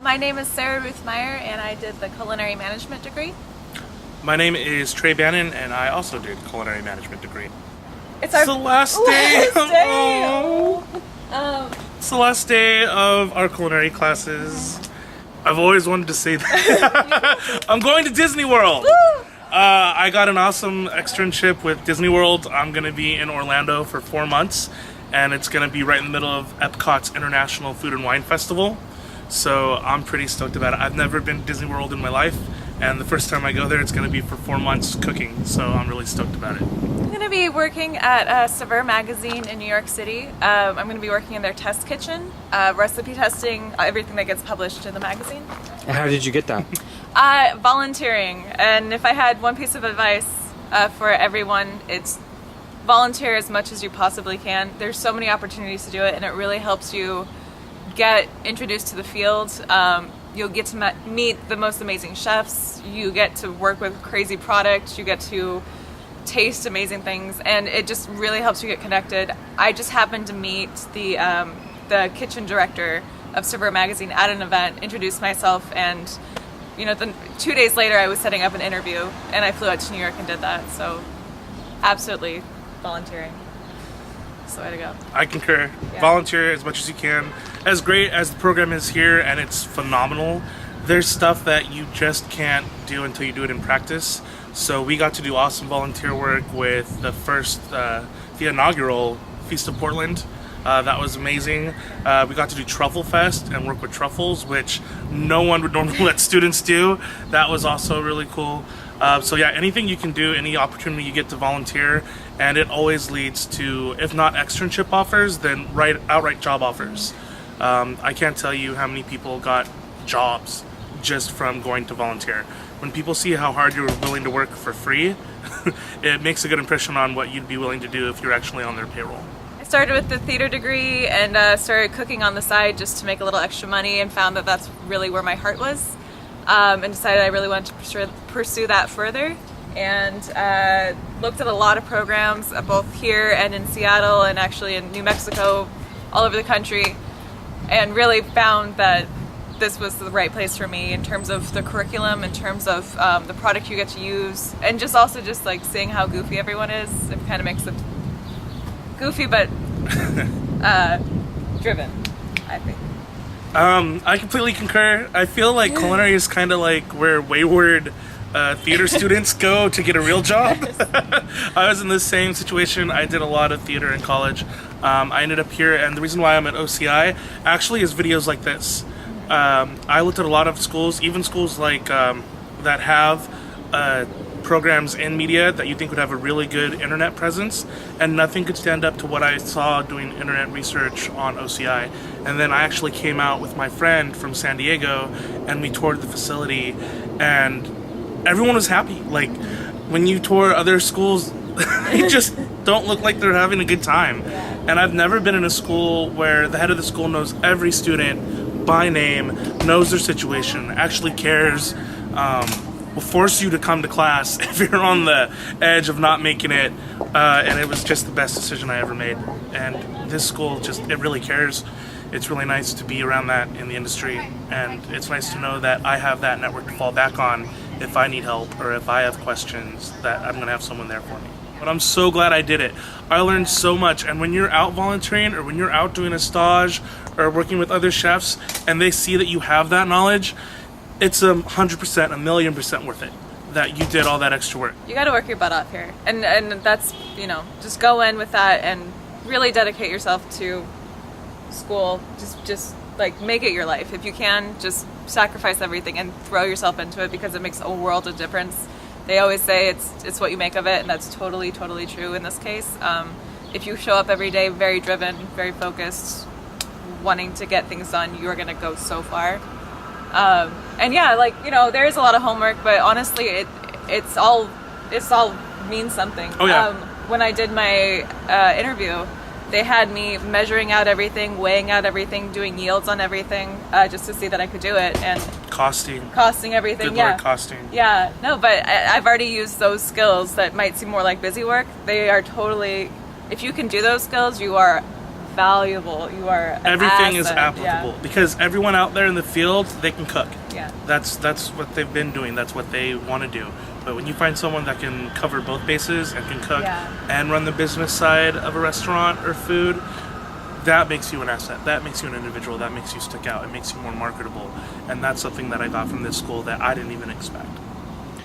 My name is Sarah Ruth and I did the Culinary Management degree. My name is Trey Bannon, and I also did Culinary Management degree. It's our the last day. It's the last day of our culinary classes. I've always wanted to say that. I'm going to Disney World. I got an awesome externship with Disney World. I'm going to be in Orlando for 4 months, and it's going to be right in the middle of Epcot's International Food and Wine Festival. So I'm pretty stoked about it. I've never been to Disney World in my life, and the first time I go there, it's going to be for 4 months cooking. So I'm really stoked about it. I'm going to be working at Saveur magazine in New York City. I'm going to be working in their test kitchen, recipe testing everything that gets published in the magazine. And how did you get that? Volunteering. And if I had one piece of advice for everyone, it's volunteer as much as you possibly can. There's so many opportunities to do it, and it really helps you get introduced to the field. You'll get to meet the most amazing chefs. You get to work with crazy products. You get to taste amazing things, and it just really helps you get connected. I just happened to meet the kitchen director of Saveur magazine at an event, introduced myself, and then 2 days later I was setting up an interview, and I flew out to New York and did that. So absolutely volunteering. That's the way to go. I concur. Yeah. Volunteer as much as you can. As great as the program is here, and it's phenomenal, there's stuff that you just can't do until you do it in practice. So we got to do awesome volunteer work with the inaugural Feast of Portland. That was amazing. We got to do Truffle Fest and work with truffles, which no one would normally let students do. That was also really cool. So yeah, anything you can do, any opportunity you get to volunteer, and it always leads to, if not externship offers, then outright job offers. I can't tell you how many people got jobs just from going to volunteer. When people see how hard you're willing to work for free, it makes a good impression on what you'd be willing to do if you're actually on their payroll. I started with the theater degree and started cooking on the side just to make a little extra money, and found that that's really where my heart was, and decided I really wanted to pursue that further, and looked at a lot of programs both here and in Seattle and actually in New Mexico, all over the country, and really found that this was the right place for me in terms of the curriculum, in terms of the product you get to use, and just like seeing how goofy everyone is. It kind of makes it goofy but driven, I think. I completely concur. I feel like culinary is kind of like where wayward theater students go to get a real job. I was in the same situation. I did a lot of theater in college. I ended up here, and the reason why I'm at OCI actually is videos like this. I looked at a lot of schools, even schools like that have programs in media that you think would have a really good internet presence, and nothing could stand up to what I saw doing internet research on OCI. And then I actually came out with my friend from San Diego, and we toured the facility, and everyone was happy. Like, when you tour other schools, they just don't look like they're having a good time. And I've never been in a school where the head of the school knows every student by name, knows their situation, actually cares, will force you to come to class if you're on the edge of not making it, and it was just the best decision I ever made. And this school it really cares. It's really nice to be around that in the industry, and it's nice to know that I have that network to fall back on if I need help or if I have questions, that I'm gonna have someone there for me. But I'm so glad I did it. I learned so much, and when you're out volunteering or when you're out doing a stage or working with other chefs and they see that you have that knowledge, it's 100%, 1,000,000% worth it that you did all that extra work. You got to work your butt off here, and that's, just go in with that and really dedicate yourself to school. Just like make it your life. If you can, just sacrifice everything and throw yourself into it, because it makes a world of difference. They always say it's what you make of it, and that's totally true in this case. If you show up every day very driven, very focused, wanting to get things done, you're gonna go so far. And yeah, there is a lot of homework, but honestly, it's all means something. Oh yeah. When I did my interview, they had me measuring out everything, weighing out everything, doing yields on everything, just to see that I could do it, and costing everything. Good yeah. Lord, costing. Yeah, no, but I've already used those skills that might seem more like busy work. They are totally, if you can do those skills, you are valuable. You are an Everything is asset. applicable because everyone out there in the field, they can cook. Yeah. That's what they've been doing. That's what they want to do. But when you find someone that can cover both bases and can cook and run the business side of a restaurant or food, that makes you an asset. That makes you an individual. That makes you stick out. It makes you more marketable. And that's something that I got from this school that I didn't even expect.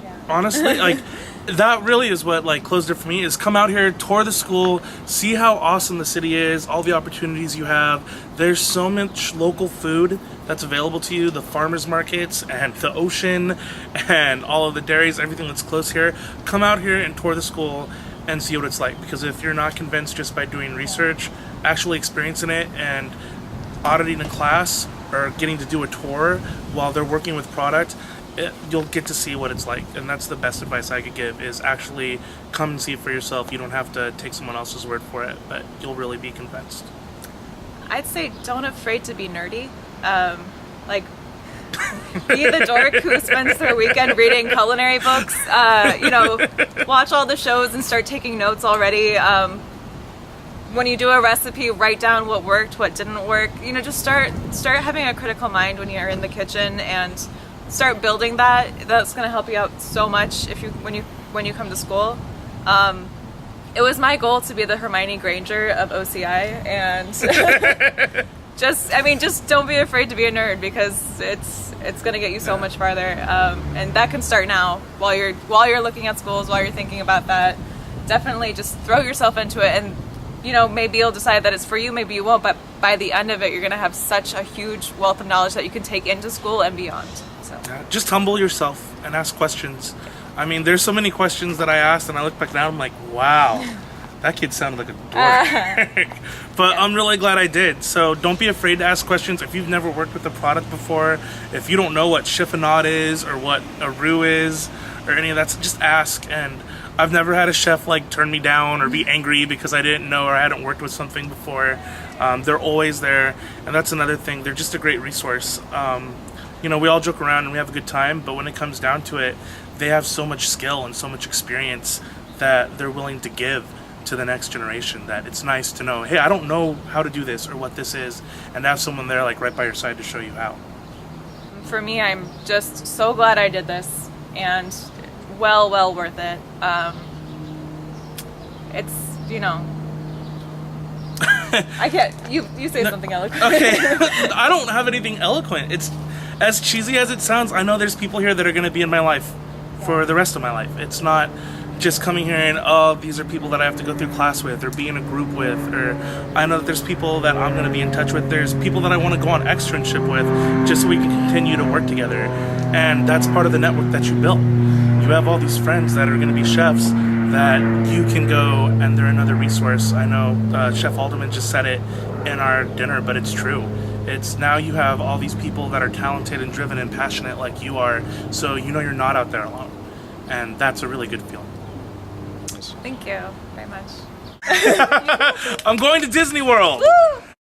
Yeah. Honestly, like, that really is what like closed it for me, is come out here, tour the school, see how awesome the city is, all the opportunities you have. There's so much local food that's available to you, the farmers markets and the ocean and all of the dairies, everything that's close here. Come out here and tour the school and see what it's like, because if you're not convinced just by doing research, actually experiencing it and auditing a class or getting to do a tour while they're working with product, you'll get to see what it's like. And that's the best advice I could give, is actually come and see it for yourself. You don't have to take someone else's word for it, but you'll really be convinced. I'd say don't afraid to be nerdy. Like, be the dork who spends their weekend reading culinary books. Watch all the shows and start taking notes already. When you do a recipe, write down what worked, what didn't work. Just start having a critical mind when you're in the kitchen and start building that. That's going to help you out so much when you come to school. It was my goal to be the Hermione Granger of OCI, and just don't be afraid to be a nerd, because it's going to get you so much farther. And that can start now while you're looking at schools, while you're thinking about that. Definitely just throw yourself into it, and maybe you'll decide that it's for you, maybe you won't, but by the end of it, you're going to have such a huge wealth of knowledge that you can take into school and beyond. So just humble yourself and ask questions. I mean, there's so many questions that I asked, and I look back now, I'm like, wow, that kid sounded like a dork. But I'm really glad I did. So don't be afraid to ask questions. If you've never worked with a product before, if you don't know what chiffonade is or what a roux is or any of that, just ask. And I've never had a chef like turn me down or be angry because I didn't know or I hadn't worked with something before. They're always there, and that's another thing. They're just a great resource. We all joke around and we have a good time, but when it comes down to it, they have so much skill and so much experience that they're willing to give to the next generation, that it's nice to know, hey, I don't know how to do this or what this is, and have someone there like right by your side to show you how. For me, I'm just so glad I did this, and well worth it. It's I can't. You say something eloquent. Okay, I don't have anything eloquent. It's as cheesy as it sounds. I know there's people here that are going to be in my life for the rest of my life. It's not just coming here and, oh, these are people that I have to go through class with or be in a group with, or I know that there's people that I'm going to be in touch with. There's people that I want to go on externship with just so we can continue to work together. And that's part of the network that you built. You have all these friends that are going to be chefs that you can go, and they're another resource. I know Chef Alderman just said it in our dinner, but it's true. It's now you have all these people that are talented and driven and passionate like you are, so you're not out there alone. And that's a really good feeling. Thank you very much. I'm going to Disney World. Woo!